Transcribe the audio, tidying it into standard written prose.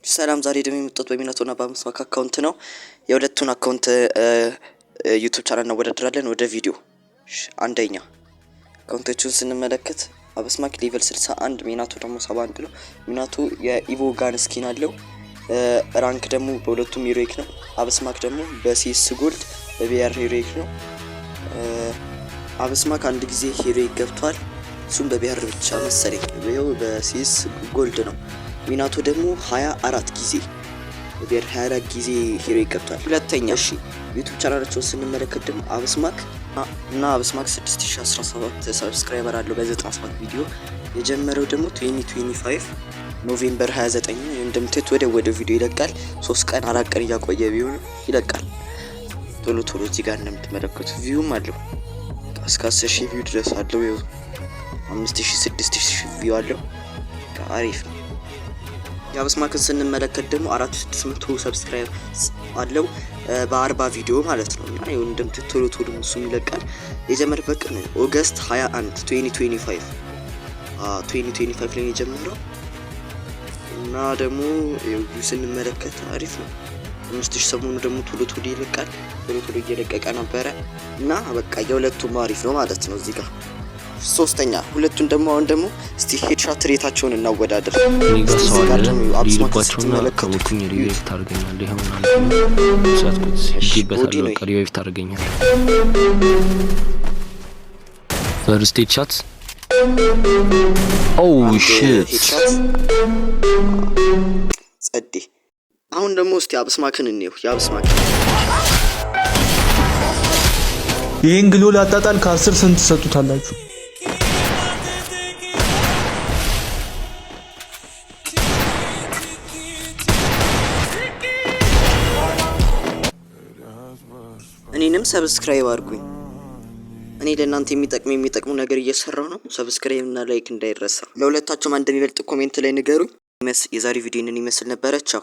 ሰላም ዛሬ ደግሞ የመጣሁት በሚናቶና በአብስማክ አካውንት ነው። የሁለቱን አካውንት ዩቲዩብ ቻናል እናወዳድራለን። ወደ ቪዲዮ አንደኛ አካውንቶቹን ስንመለከት አብስማክ ሌቨል 61 ሚናቶ ደግሞ 71 ነው። ሚናቶ የኢቮ ጋን ስኪን አለው። ራንክ ደግሞ በሁለቱም ሂሮይክ ነው። አብስማክ ደግሞ በሲስ ጎልድ በቢአር ሂሮይክ ነው። አብስማክ አንድ ጊዜ ሂሮይክ ገብቷል። እሱም በቢአር ብቻ መሰለኝ በሲስ ጎልድ ነው። ሚናቶ ደግሞ 24 ጊዜ በቢአር 24 ጊዜ ሂሮይክ ገብቷል። ሁለተኛ ዩቲዩብ ቻናላቸውን ስንመለከት ደግሞ አብስማክ 6017 ሰብስክራይበር አለው። በ97 ቪዲዮ የጀመረው ደግሞ 2025 ኖቬምበር 29 እንደምትት ወደ ቪዲዮ ይለቃል። 3 ቀን 4 ቀን እያቆየ ቢሆን ይለቃል። ቶሎ እዚህ ጋር እንደምትመለከቱት ቪውም አለው እስከ 10000 ቪው ድረስ አለው። 5000 6000 ቪው አለው። አሪፍ ነው። የአብስማክን ስንመለከት ደግሞ 4600 ሰብስክራይብ አለው በ40 ቪዲዮ ማለት ነው። እና ይሁን እንደምትት ቶሎ እሱም ይለቃል። የጀመረበት ቀን ኦገስት 21 2025 ላይ የጀመረው እና ደግሞ ስንመለከት አሪፍ ነው። 5000 ሰሞኑ ደግሞ ቶሎ ይለቃል። ቶሎ እየለቀቀ ነበረ እና በቃ የሁለቱም አሪፍ ነው ማለት ነው። እዚህ ጋር ሶስተኛ ሁለቱን ደግሞ አሁን ደግሞ እስቲ ሄድሻት ሬታቸውን እናወዳደር። ሊልባቸውና ከቦኩኝ ሪቪው ታርገኛለህ ይሆናል ሳትኩት ዲበታል ሪቪው ታርገኛለህ። ፈርስት ሄድሻት ኦ ሺት ጸዴ። አሁን ደግሞ እስቲ አብስማክን እንየው። የአብስማክ ይሄን ግሎ ላጣጣል ከ10 ስንት ሰጡታላችሁ? እኔንም ሰብስክራይብ አድርጉኝ። እኔ ለእናንተ የሚጠቅሙ ነገር እየሰራው ነው። ሰብስክራይብ እና ላይክ እንዳይረሳ። ለሁለታችሁም አንድ የሚበልጥ ኮሜንት ላይ ንገሩኝ። የዛሬ ቪዲዮ ይመስል ነበረ። ቻው።